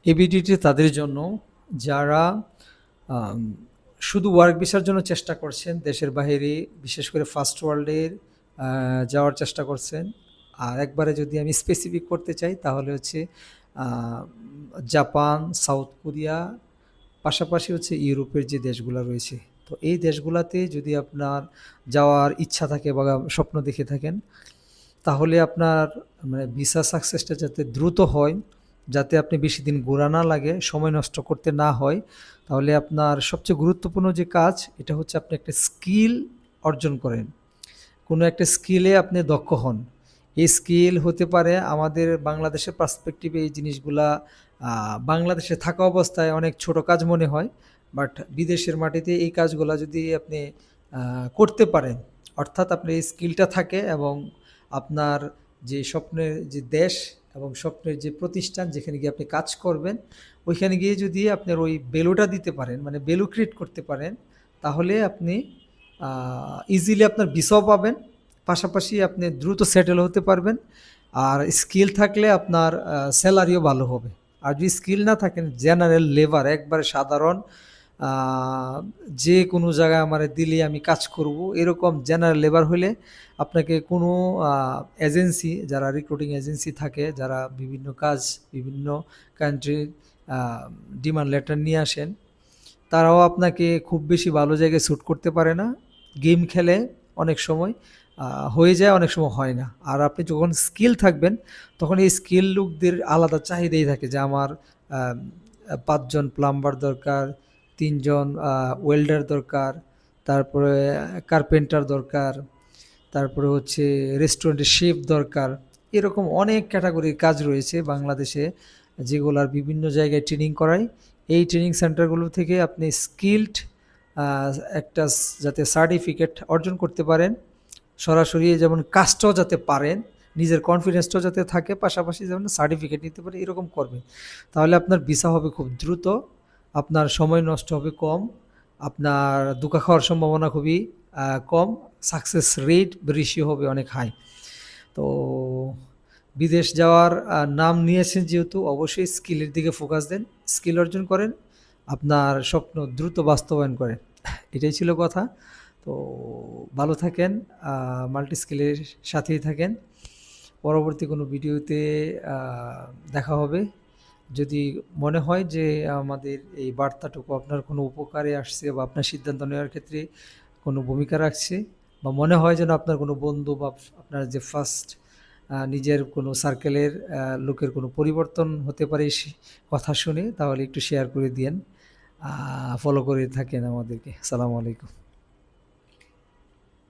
এই ভিডিওটি তাদের জন্য যারা আম, শুধু ওয়ার্ক ভিসার জন্য চেষ্টা করছেন, দেশের বাইরে বিশেষ করে ফার্স্ট ওয়ার্ল্ডের যাওয়ার চেষ্টা করছেন। আর একবারে যদি আমি স্পেসিফিক করতে চাই তাহলে হচ্ছে আহ, জাপান, সাউথ কোরিয়া, পাশাপাশি হচ্ছে ইউরোপের যে দেশগুলো রয়েছে। তো এই দেশগুলাতে যদি আপনার যাওয়ার ইচ্ছা থাকে বা স্বপ্ন দেখে থাকেন, তাহলে আপনার মানে ভিসা সাকসেসটা যাতে দ্রুত হয়, যাতে আপনি বেশি দিন ঘোরা না লাগে, সময় নষ্ট করতে না হয়, তাহলে আপনার সবচেয়ে গুরুত্বপূর্ণ যে কাজ এটা হচ্ছে আপনি একটা স্কিল অর্জন করেন, কোনো একটা স্কিলে আপনি দক্ষ হন। এই স্কিল হতে পারে আমাদের বাংলাদেশের পার্সপেক্টিভে এই জিনিসগুলা বাংলাদেশে থাকা অবস্থায় অনেক ছোট কাজ মনে হয়, বাট বিদেশের মাটিতে এই কাজগুলা যদি আপনি করতে পারেন, অর্থাৎ আপনার এই স্কিলটা থাকে এবং আপনার যে স্বপ্নের যে দেশ এবং স্বপ্নের যে প্রতিষ্ঠান যেখানে গিয়ে আপনি কাজ করবেন, ওইখানে গিয়ে যদি আপনার ওই ভ্যালুটা দিতে পারেন, মানে ভ্যালু ক্রিয়েট করতে পারেন, তাহলে আপনি ইজিলি আপনার ভিসাও পাবেন, পাশাপাশি আপনি দ্রুত সেটেল হতে পারবেন। আর স্কিল থাকলে আপনার স্যালারিও ভালো হবে। আর যদি স্কিল না থাকেন, জেনারেল লেবার, একবারে সাধারণ, যে কোনো জায়গায় আমার দিলে আমি কাজ করব এরকম জেনারেল লেবার হলে আপনাকে কোনো এজেন্সি, যারা রিক্রুটিং এজেন্সি থাকে, যারা বিভিন্ন কাজ বিভিন্ন কান্ট্রির ডিমান্ড লেটার নিয়ে আসেন, তারাও আপনাকে খুব বেশি ভালো জায়গায় শ্যুট করতে পারে না। গেম খেলে অনেক সময় হয়ে যায়, অনেক সময় হয় না। আর আপনি যখন স্কিল থাকবেন, তখন এই স্কিল লোকদের আলাদা চাহিদাই থাকে যে আমার ৫ জন প্লাম্বার দরকার, ৩ জন ওয়েল্ডার দরকার, তারপরে কার্পেন্টার দরকার, তারপরে হচ্ছে রেস্টুরেন্টের শেফ দরকার। এরকম অনেক ক্যাটাগরির কাজ রয়েছে বাংলাদেশে, যেগুলার বিভিন্ন জায়গায় ট্রেনিং করায়। এই ট্রেনিং সেন্টারগুলো থেকে আপনি স্কিলড একটা যাতে সার্টিফিকেট অর্জন করতে পারেন, সরাসরি যেমন কাজটাও যাতে পারেন, নিজের কনফিডেন্সটাও যাতে থাকে, পাশাপাশি যেমন সার্টিফিকেট নিতে পারে, এরকম করবেন। তাহলে আপনার ভিসা হবে খুব দ্রুত, আপনার সময় নষ্ট হবে কম, আপনার ধোঁকা খাওয়ার সম্ভাবনা খুবই কম, সাকসেস রেট রেশিও হবে অনেক হাই। তো বিদেশ যাওয়ার নাম নিয়েছেন যেহেতু, অবশ্যই স্কিলের দিকে ফোকাস দেন, স্কিল অর্জন করেন, আপনার স্বপ্ন দ্রুত বাস্তবায়ন করেন। এটাই ছিল কথা। তো ভালো থাকেন, মাল্টি স্কিলের সাথেই থাকেন। পরবর্তী কোনো ভিডিওতে দেখা হবে। যদি মনে হয় যে আমাদের এই বার্তাটুকু আপনার কোনো উপকারে আসছে বা আপনার সিদ্ধান্ত নেওয়ার ক্ষেত্রে কোনো ভূমিকা রাখছে, বা মনে হয় যেন আপনার কোনো বন্ধু বা আপনার যে ফার্স্ট নিজের কোনো সার্কেলের লোকের কোনো পরিবর্তন হতে পারে কথা শুনে, তাহলে একটু শেয়ার করে দিয়েন, ফলো করে থাকেন আমাদেরকে। আসসালামু আলাইকুম।